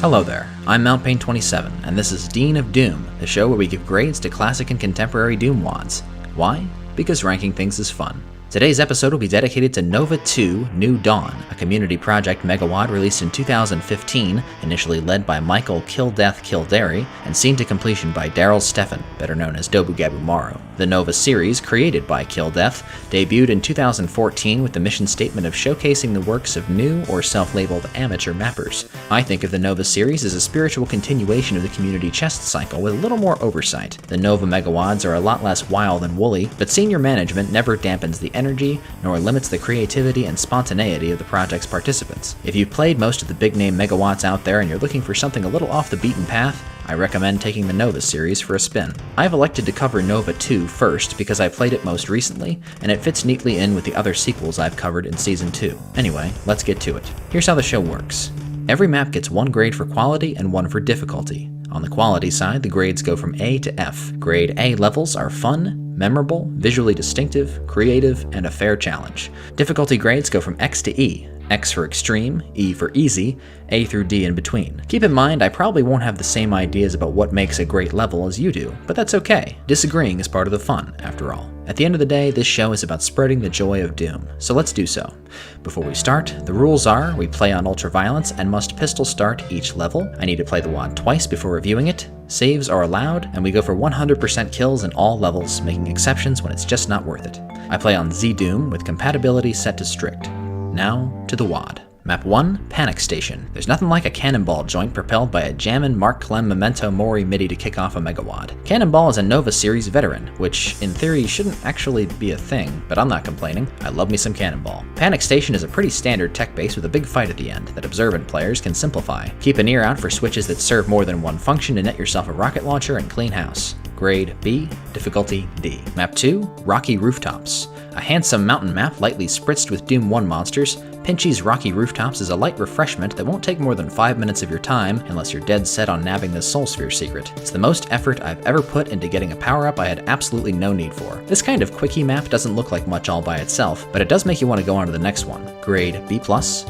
Hello there, I'm MountPain27, and this is Dean of Doom, the show where we give grades to classic and contemporary Doom wads. Why? Because ranking things is fun. Today's episode will be dedicated to Nova 2 New Dawn, a community project megawad released in 2015, initially led by Michael Kildeth Kilderry, and seen to completion by Daryl Steffen, better known as Dobu Gabu Maru. The Nova series, created by Kildeth, debuted in 2014 with the mission statement of showcasing the works of new or self-labeled amateur mappers. I think of the Nova series as a spiritual continuation of the community chest cycle with a little more oversight. The Nova megawads are a lot less wild and woolly, but senior management never dampens the energy, nor limits the creativity and spontaneity of the project's participants. If you've played most of the big-name megawatts out there and you're looking for something a little off the beaten path, I recommend taking the Nova series for a spin. I've elected to cover Nova 2 first because I played it most recently, and it fits neatly in with the other sequels I've covered in Season 2. Anyway, let's get to it. Here's how the show works. Every map gets one grade for quality and one for difficulty. On the quality side, the grades go from A to F. Grade A levels are fun, memorable, visually distinctive, creative, and a fair challenge. Difficulty grades go from X to E. X for extreme, E for easy, A through D in between. Keep in mind, I probably won't have the same ideas about what makes a great level as you do, but that's okay. Disagreeing is part of the fun, after all. At the end of the day, this show is about spreading the joy of Doom, so let's do so. Before we start, the rules are we play on ultraviolence and must pistol start each level. I need to play the wad twice before reviewing it. Saves are allowed, and we go for 100% kills in all levels, making exceptions when it's just not worth it. I play on Z-Doom with compatibility set to strict. Now, to the wad. Map 1, Panic Station. There's nothing like a cannonball joint propelled by a jammin' Mark Clem Memento Mori MIDI to kick off a megawad. Cannonball is a Nova series veteran, which in theory shouldn't actually be a thing, but I'm not complaining. I love me some Cannonball. Panic Station is a pretty standard tech base with a big fight at the end that observant players can simplify. Keep an ear out for switches that serve more than one function to net yourself a rocket launcher and clean house. Grade B, difficulty D. Map 2, Rocky Rooftops. A handsome mountain map lightly spritzed with Doom 1 monsters, Pinchy's Rocky Rooftops is a light refreshment that won't take more than 5 minutes of your time unless you're dead set on nabbing the Soul Sphere secret. It's the most effort I've ever put into getting a power-up I had absolutely no need for. This kind of quickie map doesn't look like much all by itself, but it does make you want to go on to the next one. Grade B+,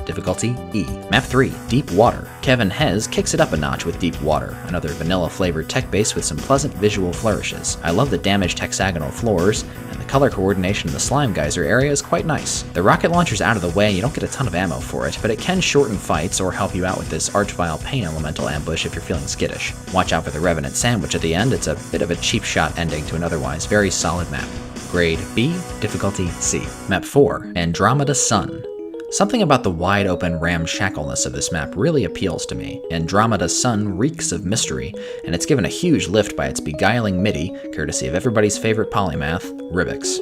difficulty E. Map 3, Deep Water. Kevin Hez kicks it up a notch with Deep Water, another vanilla-flavored tech base with some pleasant visual flourishes. I love the damaged hexagonal floors, and the color coordination in the slime geyser area is quite nice. The rocket launcher's out of the way and you don't get a ton of ammo for it, but it can shorten fights or help you out with this Archvile Pain Elemental ambush if you're feeling skittish. Watch out for the Revenant Sandwich at the end, it's a bit of a cheap shot ending to an otherwise very solid map. Grade B, difficulty C. Map 4, Andromeda Sun. Something about the wide-open ramshackleness of this map really appeals to me. Andromeda Sun reeks of mystery, and it's given a huge lift by its beguiling MIDI, courtesy of everybody's favorite polymath, Rivix.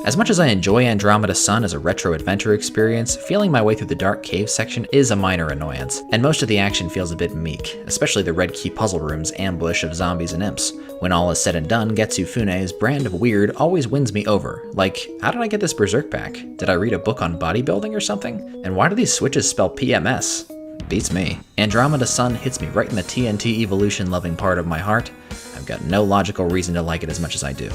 As much as I enjoy Andromeda Sun as a retro adventure experience, feeling my way through the dark cave section is a minor annoyance, and most of the action feels a bit meek, especially the Red Key Puzzle Room's ambush of zombies and imps. When all is said and done, Getsu Fune's brand of weird always wins me over. Like, how did I get this Berserk pack? Did I read a book on bodybuilding or something? And why do these switches spell PMS? Beats me. Andromeda Sun hits me right in the TNT evolution loving part of my heart. I've got no logical reason to like it as much as I do.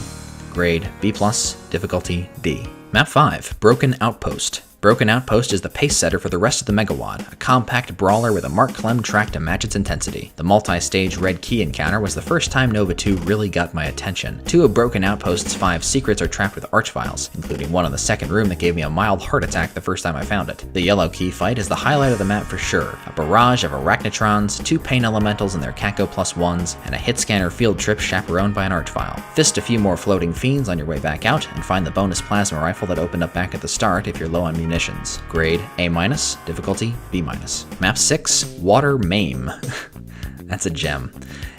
Grade B+, difficulty D. Map 5, Broken Outpost. Broken Outpost is the pace setter for the rest of the megawad, a compact brawler with a Mark Clem track to match its intensity. The multi-stage Red Key encounter was the first time Nova 2 really got my attention. 2 of Broken Outpost's 5 secrets are trapped with archviles, including one in the second room that gave me a mild heart attack the first time I found it. The Yellow Key fight is the highlight of the map for sure. A barrage of arachnotrons, 2 pain elementals and their Kako +1s, and a hit scanner field trip chaperoned by an archvile. Fist a few more floating fiends on your way back out, and find the bonus plasma rifle that opened up back at the start if you're low on munitions. Grade A-, difficulty B-. Map 6, Water Maim. That's a gem.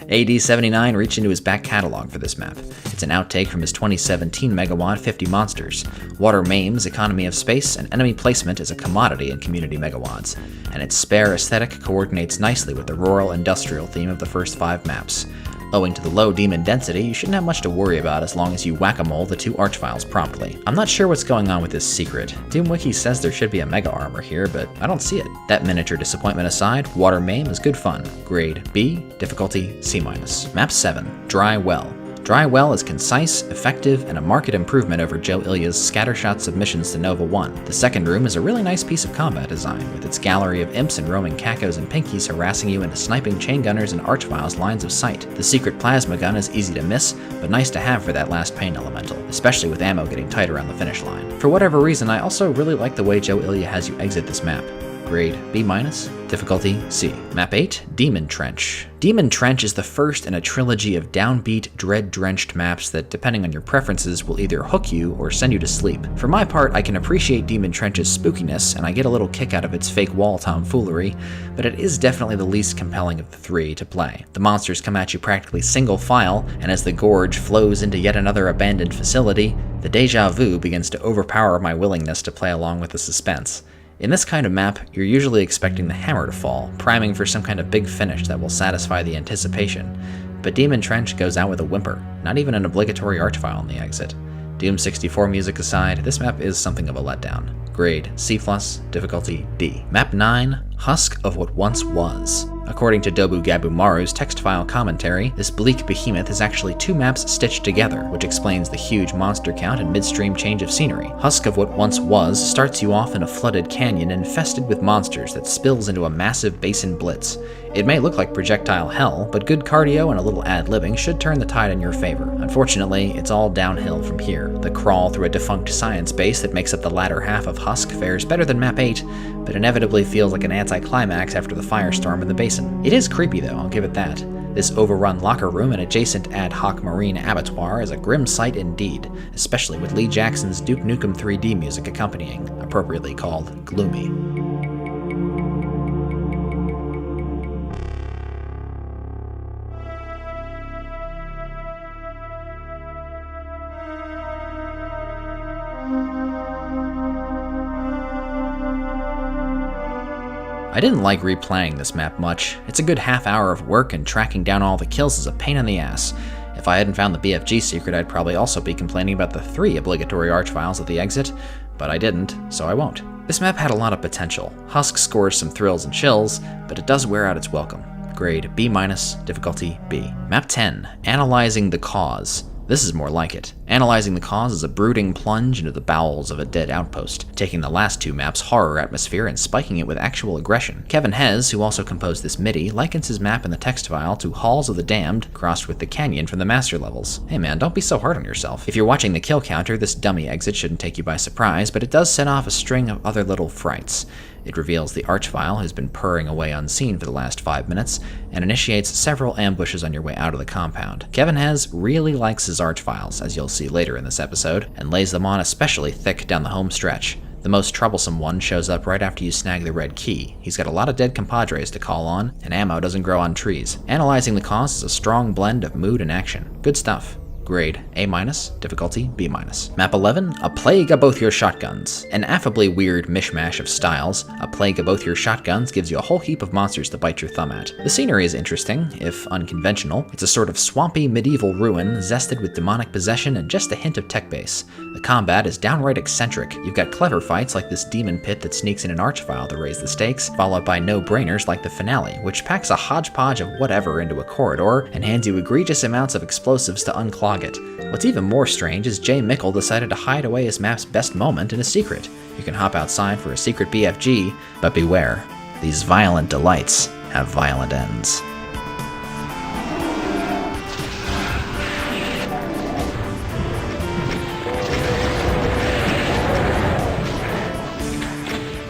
AD79 reached into his back catalog for this map. It's an outtake from his 2017 megawad 50 Monsters. Water Maim's economy of space and enemy placement is a commodity in community megawads, and its spare aesthetic coordinates nicely with the rural industrial theme of the first 5 maps. Owing to the low demon density, you shouldn't have much to worry about as long as you whack-a-mole the 2 archviles promptly. I'm not sure what's going on with this secret. DoomWiki says there should be a mega armor here, but I don't see it. That miniature disappointment aside, Water Maim is good fun. Grade B, difficulty C-. Map 7, Dry Well. Dry Well is concise, effective, and a marked improvement over Joe Ilya's scattershot submissions to Nova 1. The second room is a really nice piece of combat design, with its gallery of imps and roaming cacos and pinkies harassing you into sniping chain gunners and archviles' lines of sight. The secret plasma gun is easy to miss, but nice to have for that last pain elemental, especially with ammo getting tight around the finish line. For whatever reason, I also really like the way Joe Ilya has you exit this map. Grade B-, difficulty C. Map 8, Demon Trench. Demon Trench is the first in a trilogy of downbeat, dread-drenched maps that, depending on your preferences, will either hook you or send you to sleep. For my part, I can appreciate Demon Trench's spookiness, and I get a little kick out of its fake wall tomfoolery, but it is definitely the least compelling of the 3 to play. The monsters come at you practically single file, and as the gorge flows into yet another abandoned facility, the deja vu begins to overpower my willingness to play along with the suspense. In this kind of map, you're usually expecting the hammer to fall, priming for some kind of big finish that will satisfy the anticipation. But Demon Trench goes out with a whimper, not even an obligatory archvile on the exit. Doom 64 music aside, this map is something of a letdown. Grade C+, difficulty D. Map 9, Husk of What Once Was. According to Dobu Gabu Maru's text file commentary, this bleak behemoth is actually 2 maps stitched together, which explains the huge monster count and midstream change of scenery. Husk of What Once Was starts you off in a flooded canyon infested with monsters that spills into a massive basin blitz. It may look like projectile hell, but good cardio and a little ad-libbing should turn the tide in your favor. Unfortunately, it's all downhill from here. The crawl through a defunct science base that makes up the latter half of Husk fares better than Map 8, but inevitably feels like an anticlimax after the firestorm in the basin. It is creepy though, I'll give it that. This overrun locker room and adjacent ad hoc marine abattoir is a grim sight indeed, especially with Lee Jackson's Duke Nukem 3D music accompanying, appropriately called Gloomy. I didn't like replaying this map much. It's a good half hour of work, and tracking down all the kills is a pain in the ass. If I hadn't found the BFG secret, I'd probably also be complaining about the 3 obligatory archviles at the exit, but I didn't, so I won't. This map had a lot of potential. Husk scores some thrills and chills, but it does wear out its welcome. Grade B-, difficulty B. Map 10, Analyzing the Cause. This is more like it. Analyzing the Cause is a brooding plunge into the bowels of a dead outpost, taking the last 2 maps' horror atmosphere and spiking it with actual aggression. Kevin Hez, who also composed this MIDI, likens his map in the text file to Halls of the Damned crossed with the canyon from the master levels. Hey man, don't be so hard on yourself. If you're watching the kill counter, this dummy exit shouldn't take you by surprise, but it does set off a string of other little frights. It reveals the archvile has been purring away unseen for the last 5 minutes, and initiates several ambushes on your way out of the compound. Kevin Hez really likes his archviles, as you'll see later in this episode, and lays them on especially thick down the home stretch. The most troublesome one shows up right after you snag the red key. He's got a lot of dead compadres to call on, and ammo doesn't grow on trees. Analyzing the Cause is a strong blend of mood and action. Good stuff. Grade A-, difficulty B-. Map 11, A Plague of Both Your Shotguns. An affably weird mishmash of styles, A Plague of Both Your Shotguns gives you a whole heap of monsters to bite your thumb at. The scenery is interesting, if unconventional. It's a sort of swampy medieval ruin, zested with demonic possession and just a hint of tech base. The combat is downright eccentric. You've got clever fights like this demon pit that sneaks in an archvile to raise the stakes, followed by no-brainers like the finale, which packs a hodgepodge of whatever into a corridor and hands you egregious amounts of explosives to unclog it. What's even more strange is Jay Mickle decided to hide away his map's best moment in a secret. You can hop outside for a secret BFG, but beware, these violent delights have violent ends.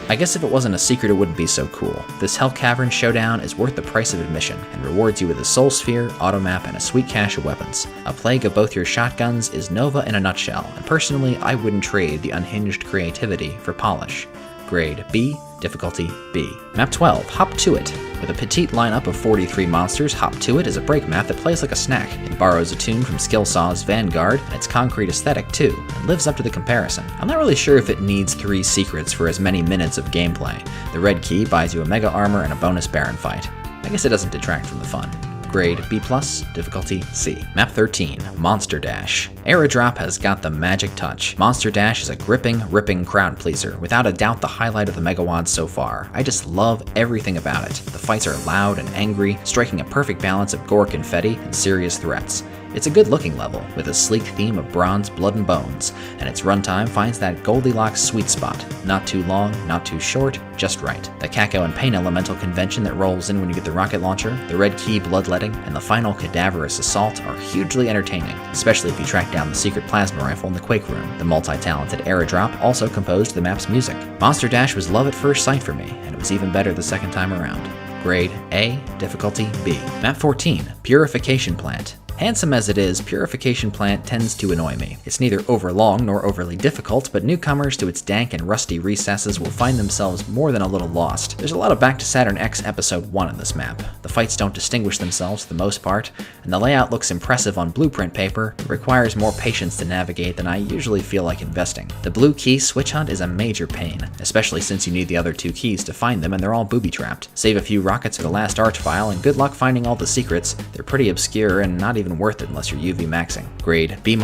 I guess if it wasn't a secret, it wouldn't be so cool. This Hell Cavern showdown is worth the price of admission, and rewards you with a soul sphere, automap, and a sweet cache of weapons. A Plague of Both Your Shotguns is Nova in a nutshell, and personally, I wouldn't trade the unhinged creativity for polish. Grade B, difficulty B. Map 12, Hop To It. With a petite lineup of 43 monsters, Hop To It is a break map that plays like a snack. It borrows a tune from Skillsaw's Vanguard, and its concrete aesthetic too, and lives up to the comparison. I'm not really sure if it needs 3 secrets for as many minutes of gameplay. The red key buys you a mega armor and a bonus Baron fight. I guess it doesn't detract from the fun. Grade B+, difficulty C. Map 13, Monster Dash. Airdrop has got the magic touch. Monster Dash is a gripping, ripping crowd pleaser, without a doubt the highlight of the megawads so far. I just love everything about it. The fights are loud and angry, striking a perfect balance of gore confetti and serious threats. It's a good looking level, with a sleek theme of bronze, blood, and bones, and its runtime finds that Goldilocks sweet spot. Not too long, not too short, just right. The Caco and Pain elemental convention that rolls in when you get the rocket launcher, the red key bloodletting, and the final cadaverous assault are hugely entertaining, especially if you track down the secret plasma rifle in the Quake Room. The multi-talented Airdrop also composed the map's music. Monster Dash was love at first sight for me, and it was even better the second time around. Grade A, difficulty B. Map 14, Purification Plant. Handsome as it is, Purification Plant tends to annoy me. It's neither overlong nor overly difficult, but newcomers to its dank and rusty recesses will find themselves more than a little lost. There's a lot of Back to Saturn X Episode 1 in this map. The fights don't distinguish themselves for the most part, and the layout looks impressive on blueprint paper, but requires more patience to navigate than I usually feel like investing. The blue key switch hunt is a major pain, especially since you need the other two keys to find them and they're all booby-trapped. Save a few rockets for the last arch file, and good luck finding all the secrets. They're pretty obscure and not even worth it unless you're UV maxing. Grade B-,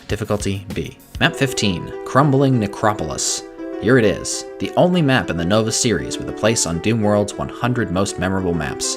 difficulty B. Map 15, Crumbling Necropolis. Here it is, the only map in the Nova series with a place on Doomworld's 100 most memorable maps.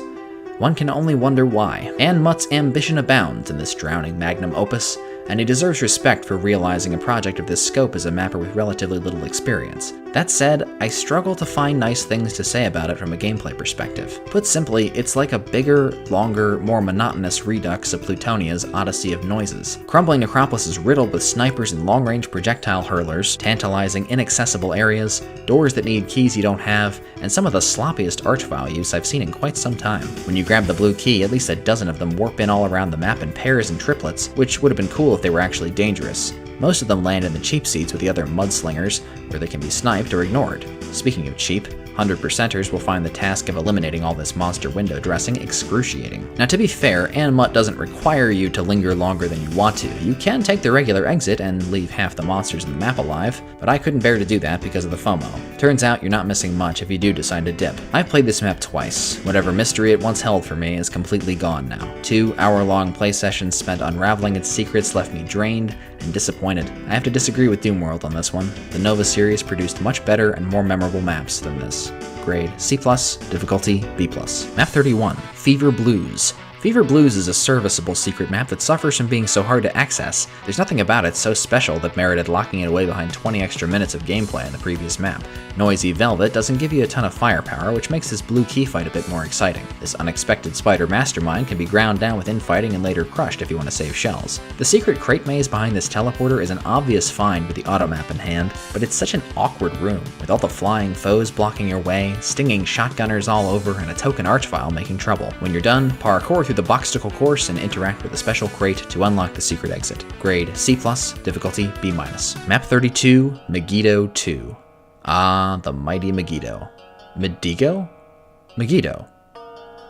One can only wonder why. Ann Mutt's ambition abounds in this drowning magnum opus, and he deserves respect for realizing a project of this scope as a mapper with relatively little experience. That said, I struggle to find nice things to say about it from a gameplay perspective. Put simply, it's like a bigger, longer, more monotonous redux of Plutonia's Odyssey of Noises. Crumbling Necropolis is riddled with snipers and long-range projectile hurlers, tantalizing inaccessible areas, doors that need keys you don't have, and some of the sloppiest archvile use I've seen in quite some time. When you grab the blue key, at least a dozen of them warp in all around the map in pairs and triplets, which would have been cool if they were actually dangerous. Most of them land in the cheap seats with the other mudslingers, where they can be sniped or ignored. Speaking of cheap, 100%ers will find the task of eliminating all this monster window dressing excruciating. Now to be fair, Ann Mutt doesn't require you to linger longer than you want to. You can take the regular exit and leave half the monsters in the map alive, but I couldn't bear to do that because of the FOMO. Turns out you're not missing much if you do decide to dip. I've played this map twice. Whatever mystery it once held for me is completely gone now. 2 hour-long play sessions spent unraveling its secrets left me drained and disappointed. I have to disagree with Doomworld on this one. The Nova series produced much better and more memorable maps than this. Grade C+, difficulty B+. Map 31, Fever Blues. Fever Blues is a serviceable secret map that suffers from being so hard to access. There's nothing about it so special that merited locking it away behind 20 extra minutes of gameplay in the previous map. Noisy Velvet doesn't give you a ton of firepower, which makes this blue key fight a bit more exciting. This unexpected spider mastermind can be ground down with infighting and later crushed if you want to save shells. The secret crate maze behind this teleporter is an obvious find with the automap in hand, but it's such an awkward room, with all the flying foes blocking your way, stinging shotgunners all over, and a token archvile making trouble. When you're done, parkour through the boxticle course and interact with a special crate to unlock the secret exit. Grade C+, difficulty B-. Map 32, Megiddo 2. Ah, the mighty Megiddo. Medigo? Megiddo.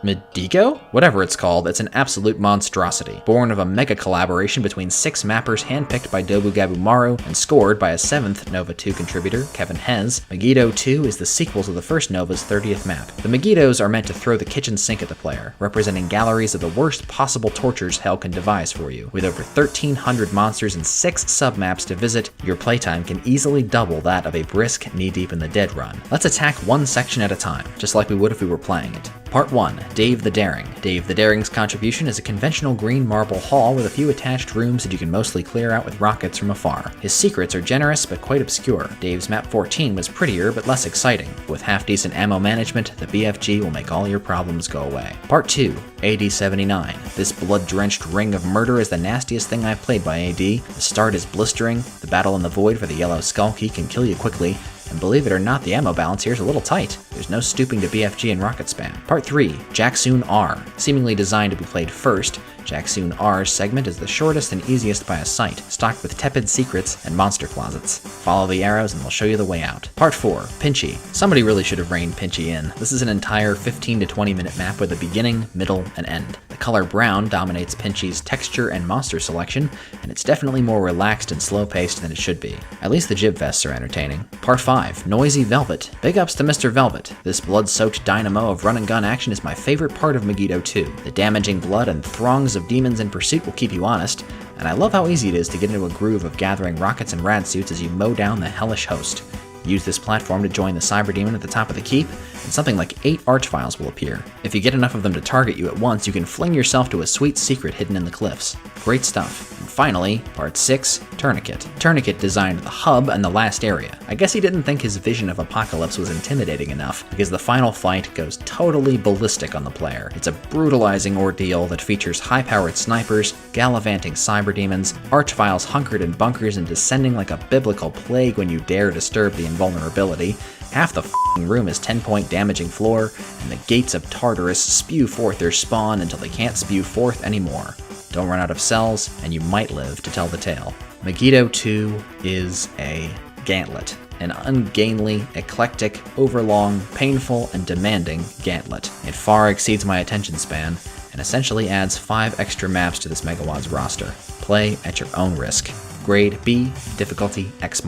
Medigo? Whatever it's called, it's an absolute monstrosity. Born of a mega collaboration between 6 mappers handpicked by Dobu Gabu Maru and scored by a 7th Nova 2 contributor, Kevin Hez, Megiddo 2 is the sequel to the first Nova's 30th map. The Megiddos are meant to throw the kitchen sink at the player, representing galleries of the worst possible tortures hell can devise for you. With over 1,300 monsters and 6 submaps to visit, your playtime can easily double that of a brisk knee-deep in the dead run. Let's attack one section at a time, just like we would if we were playing it. Part 1, Dave the Daring. Dave the Daring's contribution is a conventional green marble hall with a few attached rooms that you can mostly clear out with rockets from afar. His secrets are generous but quite obscure. Dave's map 14 was prettier but less exciting. With half-decent ammo management, the BFG will make all your problems go away. Part 2, AD 79. This blood-drenched ring of murder is the nastiest thing I've played by AD. The start is blistering, the battle in the void for the yellow skull key can kill you quickly, and believe it or not, the ammo balance here is a little tight. There's no stooping to BFG and rocket spam. Part 3, Jacksoon R. Seemingly designed to be played first, Jacksoon R's segment is the shortest and easiest by a sight, stocked with tepid secrets and monster closets. Follow the arrows and we'll show you the way out. Part 4, Pinchy. Somebody really should have reined Pinchy in. This is an entire 15 to 20 minute map with a beginning, middle, and end. The color brown dominates Pinchy's texture and monster selection, and it's definitely more relaxed and slow-paced than it should be. At least the jib vests are entertaining. Part 5, Noisy Velvet. Big ups to Mr. Velvet. This blood-soaked dynamo of run-and-gun action is my favorite part of Megiddo 2. The damaging blood and throngs of demons in pursuit will keep you honest, and I love how easy it is to get into a groove of gathering rockets and rad suits as you mow down the hellish host. Use this platform to join the cyber demon at the top of the keep, and something like 8 archviles will appear. If you get enough of them to target you at once, you can fling yourself to a sweet secret hidden in the cliffs. Great stuff. And finally, Part 6, Tourniquet. Tourniquet designed the hub and the last area. I guess he didn't think his vision of Apocalypse was intimidating enough, because the final fight goes totally ballistic on the player. It's a brutalizing ordeal that features high-powered snipers, gallivanting cyber demons, archviles hunkered in bunkers and descending like a biblical plague when you dare disturb the invulnerability. Half the room is 10-point damaging floor, and the gates of Tartarus spew forth their spawn until they can't spew forth anymore. Don't run out of cells, and you might live to tell the tale. Megiddo 2 is a gauntlet. An ungainly, eclectic, overlong, painful, and demanding gauntlet. It far exceeds my attention span, and essentially adds 5 extra maps to this Megawads roster. Play at your own risk. Grade B, difficulty X-.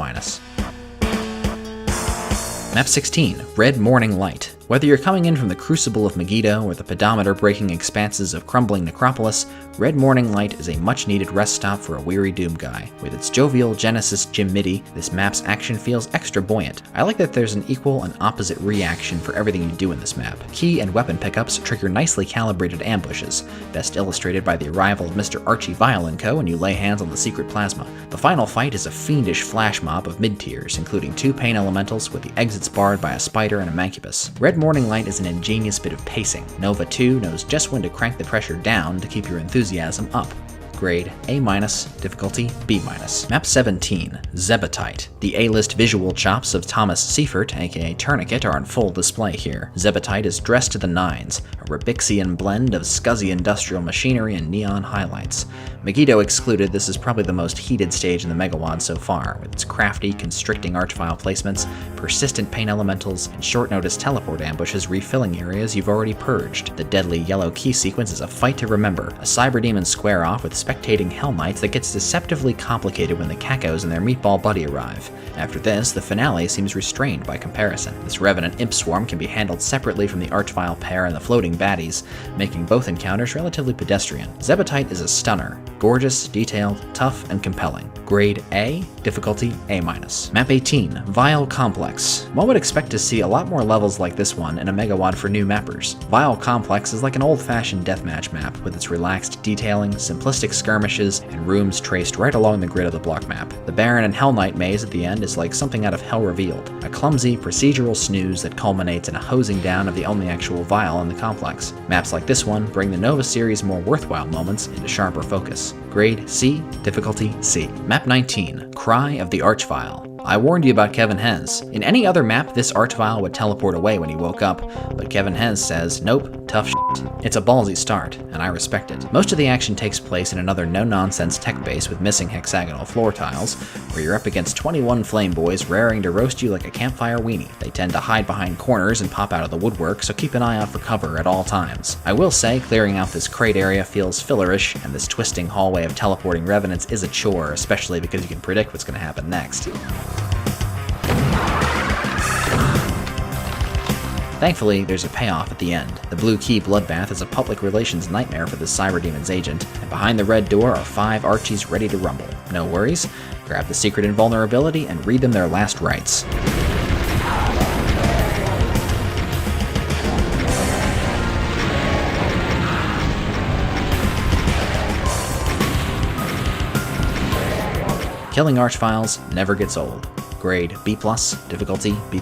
Map 16, Red Morning Light. Whether you're coming in from the crucible of Megiddo or the pedometer-breaking expanses of crumbling necropolis, Red Morning Light is a much-needed rest stop for a weary Doom guy. With its jovial Genesis Jim MIDI, this map's action feels extra buoyant. I like that there's an equal and opposite reaction for everything you do in this map. Key and weapon pickups trigger nicely calibrated ambushes, best illustrated by the arrival of Mr. Archie Violin Co. when you lay hands on the secret plasma. The final fight is a fiendish flash mob of mid-tiers, including 2 pain elementals with the exits barred by a spider and a mancubus. Red Morning Light is an ingenious bit of pacing. Nova 2 knows just when to crank the pressure down to keep your enthusiasm up. Grade A-, difficulty B-. Map 17, Zebetite. The A-list visual chops of Thomas Seifert, aka Tourniquet, are on full display here. Zebetite is dressed to the nines, a Rabixian blend of scuzzy industrial machinery and neon highlights. Megiddo excluded, this is probably the most heated stage in the Megawad so far, with its crafty, constricting archvile placements, persistent pain elementals, and short-notice teleport ambushes refilling areas you've already purged. The deadly yellow key sequence is a fight to remember, a cyber demon square off with spectating Hell Knights that gets deceptively complicated when the Cacos and their meatball buddy arrive. After this, the finale seems restrained by comparison. This Revenant Imp Swarm can be handled separately from the Archvile pair and the floating baddies, making both encounters relatively pedestrian. Zebetite is a stunner. Gorgeous, detailed, tough, and compelling. Grade A, difficulty A-. Map 18, Vile Complex. One would expect to see a lot more levels like this one in a Megawad for new mappers. Vile Complex is like an old-fashioned deathmatch map, with its relaxed detailing, simplistic skirmishes, and rooms traced right along the grid of the block map. The Baron and Hell Knight maze at the end is like something out of Hell Revealed, a clumsy, procedural snooze that culminates in a hosing down of the only actual Vile in the complex. Maps like this one bring the Nova series' more worthwhile moments into sharper focus. Grade C, difficulty C. Map 19, Cry of the Archvile. I warned you about Kevin Hez. In any other map, this archvile would teleport away when he woke up, but Kevin Hez says, nope, tough shit. It's a ballsy start, and I respect it. Most of the action takes place in another no-nonsense tech base with missing hexagonal floor tiles, where you're up against 21 flame boys raring to roast you like a campfire weenie. They tend to hide behind corners and pop out of the woodwork, so keep an eye out for cover at all times. I will say, clearing out this crate area feels fillerish, and this twisting hallway of teleporting revenants is a chore, especially because you can predict what's going to happen next. Thankfully, there's a payoff at the end. The Blue Key Bloodbath is a public relations nightmare for the Cyber Demon's agent, and behind the red door are 5 Archies ready to rumble. No worries, grab the secret invulnerability and read them their last rites. Killing Archviles never gets old. grade B+, difficulty B+.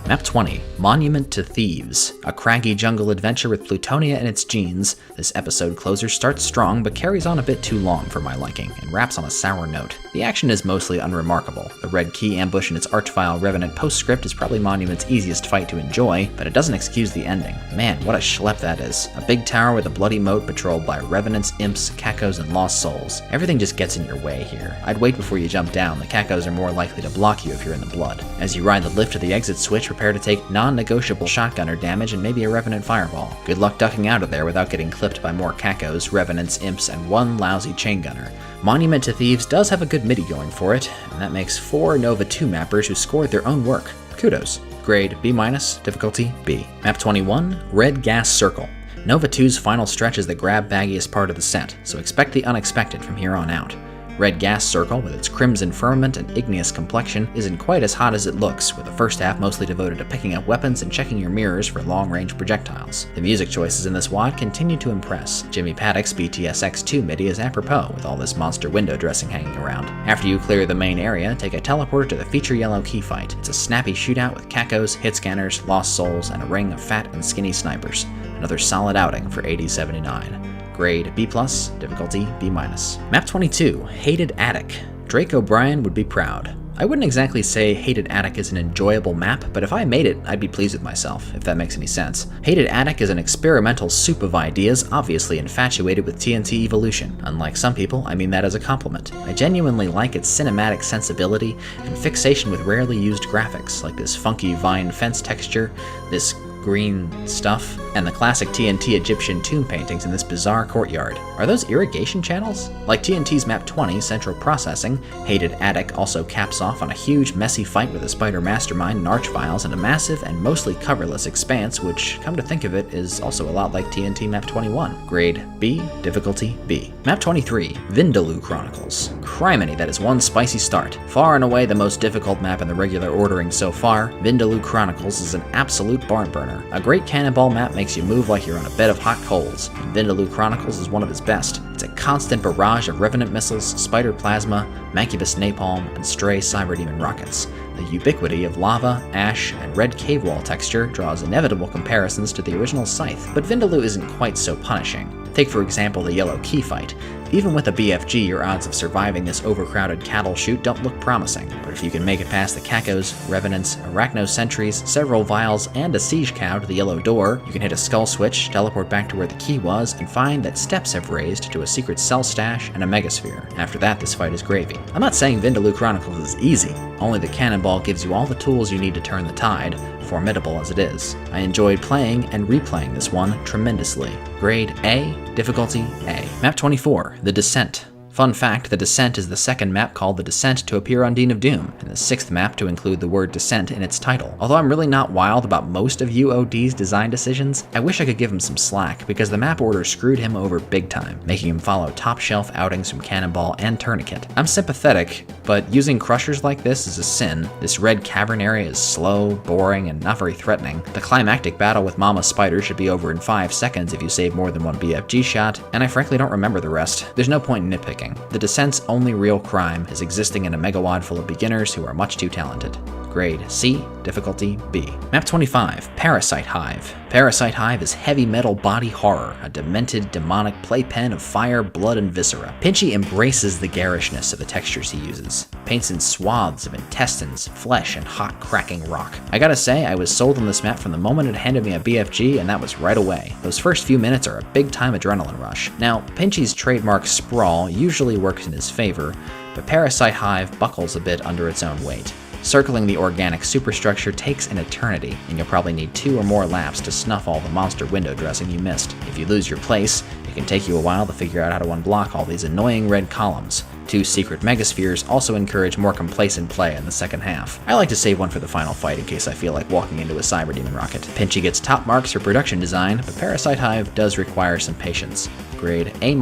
Map 20, Monument to Thieves. A craggy jungle adventure with plutonia in its genes, this episode closer starts strong but carries on a bit too long for my liking, and wraps on a sour note. The action is mostly unremarkable. The red key ambush and its archvile revenant postscript is probably Monument's easiest fight to enjoy, but it doesn't excuse the ending. Man, what a schlep that is. A big tower with a bloody moat patrolled by revenants, imps, cacos, and lost souls. Everything just gets in your way here. I'd wait before you jump down. The cacos are more likely to block you if you're in the blood. As you ride the lift to the exit switch, prepare to take non-negotiable shotgunner damage and maybe a revenant fireball. Good luck ducking out of there without getting clipped by more cacos, revenants, imps, and one lousy chain gunner. Monument to Thieves does have a good MIDI going for it, and that makes 4 Nova 2 mappers who scored their own work. Kudos. Grade B-, difficulty B. Map 21, Red Gas Circle. Nova 2's final stretch is the grab-baggiest part of the set, so expect the unexpected from here on out. Red Gas Circle, with its crimson firmament and igneous complexion, isn't quite as hot as it looks, with the first half mostly devoted to picking up weapons and checking your mirrors for long-range projectiles. The music choices in this WAD continue to impress. Jimmy Paddock's BTS X2 MIDI is apropos, with all this monster window dressing hanging around. After you clear the main area, take a teleporter to the feature yellow key fight. It's a snappy shootout with cacos, hit scanners, lost souls, and a ring of fat and skinny snipers. Another solid outing for 8079. Grade B+, difficulty B-. Map 22, Hated Attic. Drake O'Brien would be proud. I wouldn't exactly say Hated Attic is an enjoyable map, but if I made it, I'd be pleased with myself, if that makes any sense. Hated Attic is an experimental soup of ideas, obviously infatuated with TNT evolution. Unlike some people, I mean that as a compliment. I genuinely like its cinematic sensibility and fixation with rarely used graphics, like this funky vine fence texture, this green stuff, and the classic TNT Egyptian tomb paintings in this bizarre courtyard. Are those irrigation channels? Like TNT's Map 20, Central Processing, Hated Attic also caps off on a huge messy fight with a spider mastermind and archviles in a massive and mostly coverless expanse, which, come to think of it, is also a lot like TNT Map 21. Grade B, difficulty B. Map 23, Vindaloo Chronicles. Criminy, that is one spicy start. Far and away the most difficult map in the regular ordering so far, Vindaloo Chronicles is an absolute barn burner. A great cannonball map makes you move like you're on a bed of hot coals, and Vindaloo Chronicles is one of its best. It's a constant barrage of revenant missiles, spider plasma, mancubus napalm, and stray cyberdemon rockets. The ubiquity of lava, ash, and red cave wall texture draws inevitable comparisons to the original Scythe, but Vindaloo isn't quite so punishing. Take for example the yellow key fight. Even with a BFG, your odds of surviving this overcrowded cattle chute don't look promising, but if you can make it past the cacos, revenants, arachno sentries, several vials, and a siege cow to the yellow door, you can hit a skull switch, teleport back to where the key was, and find that steps have raised to a secret cell stash and a megasphere. After that, this fight is gravy. I'm not saying Vindaloo Chronicles is easy, only the cannonball gives you all the tools you need to turn the tide, formidable as it is. I enjoyed playing and replaying this one tremendously. Grade A, difficulty A. Map 24, The Descent. Fun fact, The Descent is the second map called The Descent to appear on Dean of Doom, and the 6th map to include the word Descent in its title. Although I'm really not wild about most of UOD's design decisions, I wish I could give him some slack, because the map order screwed him over big time, making him follow top-shelf outings from Cannonball and Tourniquet. I'm sympathetic, but using crushers like this is a sin. This red cavern area is slow, boring, and not very threatening. The climactic battle with Mama Spider should be over in 5 seconds if you save more than one BFG shot, and I frankly don't remember the rest. There's no point in nitpicking. The Descent's only real crime is existing in a megawad full of beginners who are much too talented. Grade C, difficulty B. Map 25, Parasite Hive. Parasite Hive is heavy metal body horror, a demented, demonic playpen of fire, blood, and viscera. Pinchy embraces the garishness of the textures he uses, paints in swaths of intestines, flesh, and hot, cracking rock. I gotta say, I was sold on this map from the moment it handed me a BFG, and that was right away. Those first few minutes are a big-time adrenaline rush. Now, Pinchy's trademark sprawl usually works in his favor, but Parasite Hive buckles a bit under its own weight. Circling the organic superstructure takes an eternity, and you'll probably need 2 or more laps to snuff all the monster window dressing you missed. If you lose your place, it can take you a while to figure out how to unblock all these annoying red columns. 2 secret megaspheres also encourage more complacent play in the second half. I like to save one for the final fight in case I feel like walking into a cyberdemon rocket. Pinchy gets top marks for production design, but Parasite Hive does require some patience. Grade A-,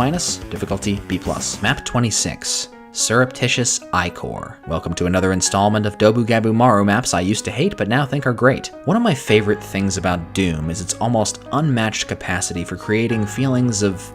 difficulty B+. Map 26. Surreptitious Ichor. Welcome to another installment of Dobu Gabu Maru maps I used to hate but now think are great. One of my favorite things about Doom is its almost unmatched capacity for creating feelings of,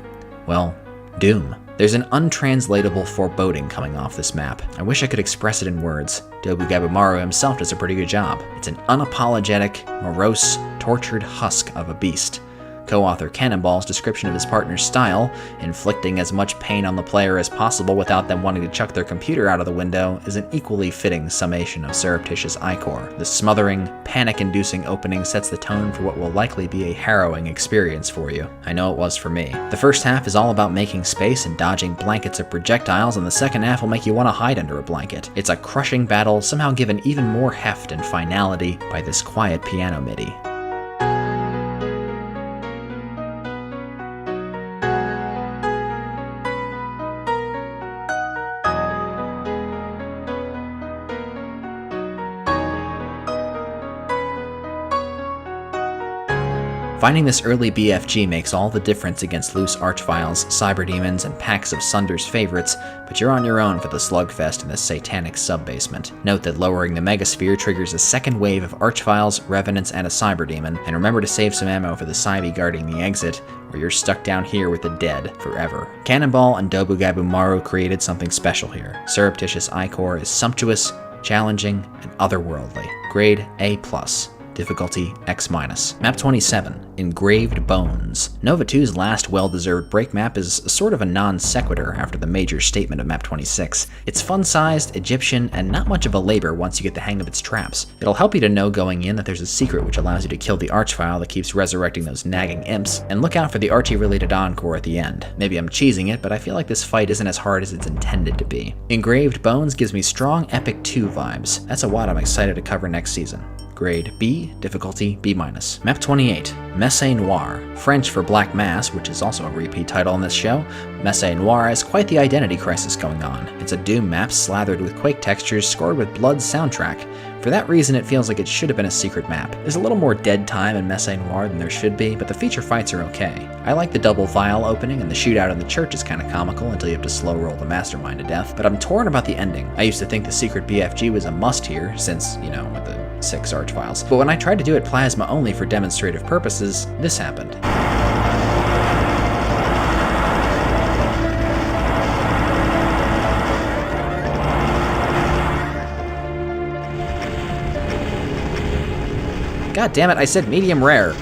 well, doom. There's an untranslatable foreboding coming off this map. I wish I could express it in words. Dobu Maru himself does a pretty good job. It's an unapologetic, morose, tortured husk of a beast. Co-author Cannonball's description of his partner's style, inflicting as much pain on the player as possible without them wanting to chuck their computer out of the window, is an equally fitting summation of surreptitious ichor. The smothering, panic-inducing opening sets the tone for what will likely be a harrowing experience for you. I know it was for me. The first half is all about making space and dodging blankets of projectiles, and the second half will make you want to hide under a blanket. It's a crushing battle, somehow given even more heft and finality by this quiet piano MIDI. Finding this early BFG makes all the difference against loose archviles, cyberdemons, and packs of Sunder's favorites, but you're on your own for the slugfest in this satanic sub-basement. Note that lowering the megasphere triggers a second wave of archviles, revenants, and a cyberdemon, and remember to save some ammo for the Cybe guarding the exit, or you're stuck down here with the dead forever. Cannonball and Dobu Maru created something special here. Surreptitious ichor is sumptuous, challenging, and otherworldly. Grade A+. Difficulty X-. Map 27, Engraved Bones. Nova 2's last well-deserved break map is sort of a non-sequitur after the major statement of Map 26. It's fun-sized, Egyptian, and not much of a labor once you get the hang of its traps. It'll help you to know going in that there's a secret which allows you to kill the archvile that keeps resurrecting those nagging imps, and look out for the Archie-related encore at the end. Maybe I'm cheesing it, but I feel like this fight isn't as hard as it's intended to be. Engraved Bones gives me strong Epic 2 vibes. That's a WAD I'm excited to cover next season. Grade B, difficulty B-. Map 28, Messe Noir. French for Black Mass, which is also a repeat title on this show. Messe Noir has quite the identity crisis going on. It's a Doom map slathered with Quake textures scored with Blood's soundtrack. For that reason, it feels like it should have been a secret map. There's a little more dead time in Messe Noir than there should be, but the feature fights are okay. I like the double vial opening, and the shootout in the church is kinda comical until you have to slow roll the mastermind to death, but I'm torn about the ending. I used to think the secret BFG was a must here, since, you know, with the 6 archviles. But when I tried to do it plasma only for demonstrative purposes, this happened. God damn it, I said medium rare.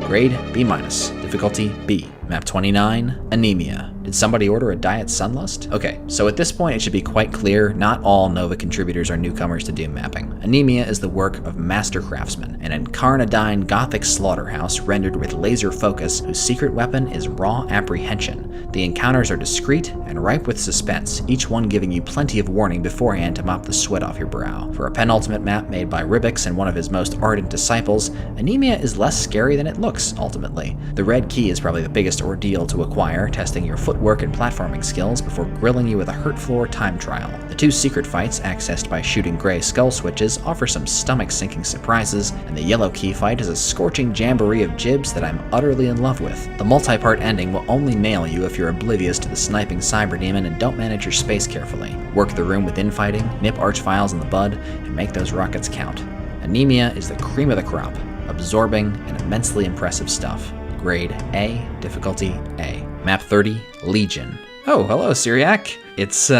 Grade B-. Difficulty B. Map 29, Anemia. Did somebody order a Diet Sunlust? Okay, so at this point it should be quite clear, not all Nova contributors are newcomers to Doom mapping. Anemia is the work of master craftsmen, an incarnadine gothic slaughterhouse rendered with laser focus whose secret weapon is raw apprehension. The encounters are discreet and ripe with suspense, each one giving you plenty of warning beforehand to mop the sweat off your brow. For a penultimate map made by Ribix and one of his most ardent disciples, Anemia is less scary than it looks, ultimately. The red key is probably the biggest ordeal to acquire, testing your footwork and platforming skills before grilling you with a hurt floor time trial. The 2 secret fights, accessed by shooting gray skull switches, offer some stomach-sinking surprises, and the yellow key fight is a scorching jamboree of jibs that I'm utterly in love with. The multi-part ending will only nail you if you're oblivious to the sniping cyberdemon and don't manage your space carefully. Work the room with infighting, nip archviles in the bud, and make those rockets count. Anemia is the cream of the crop, absorbing and immensely impressive stuff. Grade A, difficulty A. Map 30, Legion. Oh, hello, Syriac. It's,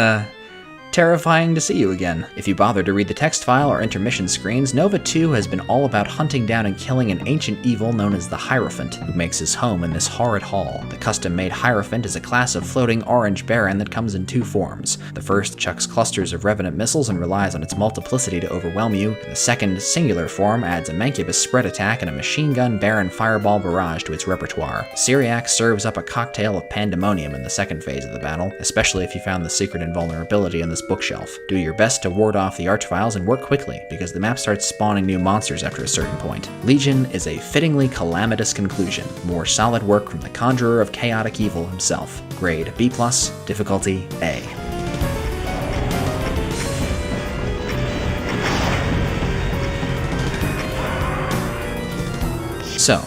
terrifying to see you again. If you bother to read the text file or intermission screens, Nova 2 has been all about hunting down and killing an ancient evil known as the Hierophant, who makes his home in this horrid hall. The custom-made Hierophant is a class of floating orange baron that comes in 2 forms. The first chucks clusters of revenant missiles and relies on its multiplicity to overwhelm you, and the second, singular form, adds a mancubus spread attack and a machine gun baron fireball barrage to its repertoire. Syriac serves up a cocktail of pandemonium in the second phase of the battle, especially if you found the secret invulnerability in this bookshelf. Do your best to ward off the archviles and work quickly, because the map starts spawning new monsters after a certain point. Legion is a fittingly calamitous conclusion, more solid work from the conjurer of chaotic evil himself. Grade B+, difficulty A. So,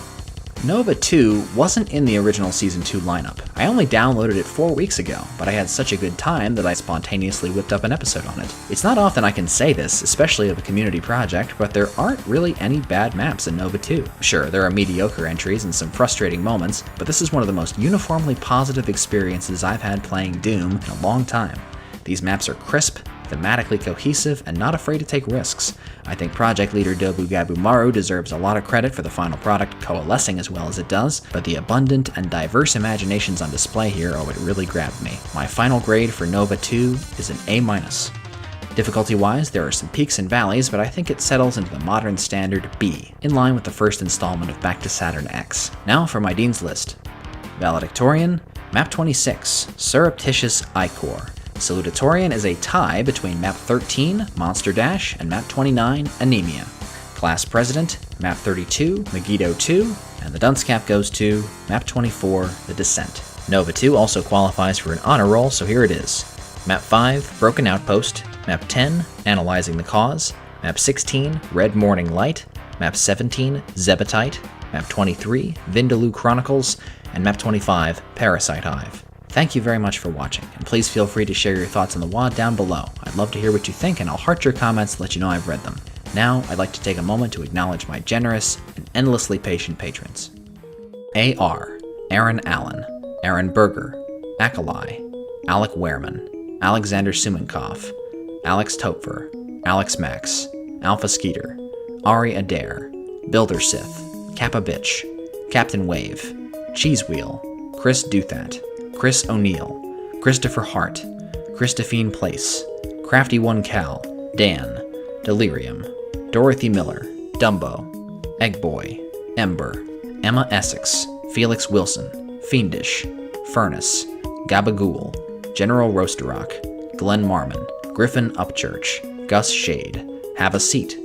Nova 2 wasn't in the original Season 2 lineup. I only downloaded it 4 weeks ago, but I had such a good time that I spontaneously whipped up an episode on it. It's not often I can say this, especially of a community project, but there aren't really any bad maps in Nova 2. Sure, there are mediocre entries and some frustrating moments, but this is one of the most uniformly positive experiences I've had playing Doom in a long time. These maps are crisp, thematically cohesive, and not afraid to take risks. I think project leader Dobu Gabu Maru deserves a lot of credit for the final product coalescing as well as it does, but the abundant and diverse imaginations on display here are what really grabbed me. My final grade for Nova 2 is an A-. Difficulty-wise, there are some peaks and valleys, but I think it settles into the modern standard B, in line with the first installment of Back to Saturn X. Now for my Dean's List. Valedictorian, Map 26, Surreptitious Ichor. Salutatorian is a tie between Map 13, Monster Dash, and Map 29, Anemia. Class President, Map 32, Megiddo 2, and the dunce cap goes to Map 24, The Descent. Nova 2 also qualifies for an honor roll, so here it is. Map 5, Broken Outpost, Map 10, Analyzing the Cause, Map 16, Red Morning Light, Map 17, Zebetite, Map 23, Vindaloo Chronicles, and Map 25, Parasite Hive. Thank you very much for watching, and please feel free to share your thoughts on the WAD down below. I'd love to hear what you think, and I'll heart your comments to let you know I've read them. Now, I'd like to take a moment to acknowledge my generous and endlessly patient patrons. A.R., Aaron Allen, Aaron Berger, Akalai, Alec Wehrman, Alexander Sumenkoff, Alex Topfer, Alex Max, Alpha Skeeter, Ari Adair, Builder Sith, Kappa Bitch, Captain Wave, Cheese Wheel, Chris Duthat, Chris O'Neill, Christopher Hart, Christophine Place, Crafty One Cal, Dan, Delirium, Dorothy Miller, Dumbo, Eggboy, Ember, Emma Essex, Felix Wilson, Fiendish, Furnace, Gabagool, General Roasterock, Glenn Marmon, Griffin Upchurch, Gus Shade, Have a Seat,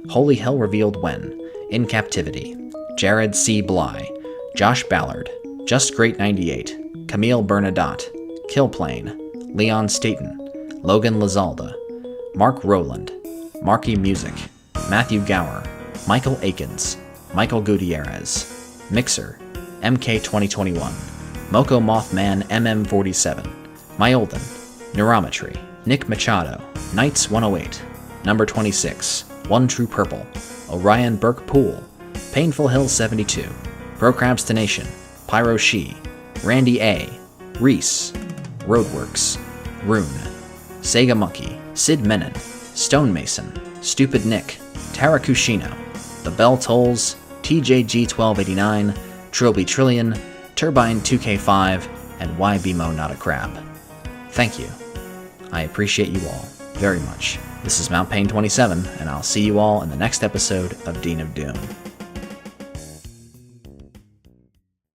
Holy Hell Revealed When, In Captivity, Jared C. Bly, Josh Ballard, Just Great 98, Camille Bernadotte, Killplane, Leon Staten, Logan Lazalda, Mark Rowland, Marky Music, Matthew Gower, Michael Akins, Michael Gutierrez, Mixer, MK2021, Moko Mothman MM47, Myolden, Neurometry, Nick Machado, Knights 108, Number 26, One True Purple, Orion Burke Poole, Painful Hill 72, Procrastination, Pyro She, Randy A, Reese, Roadworks, Rune, Sega Monkey, Sid Menon, Stonemason, Stupid Nick, Tara Kushino, The Bell Tolls, TJG1289, Trilby Trillion, Turbine 2K5, and YBMO Not a Crab. Thank you. I appreciate you all very much. This is Mount Pain 27, and I'll see you all in the next episode of Dean of Doom.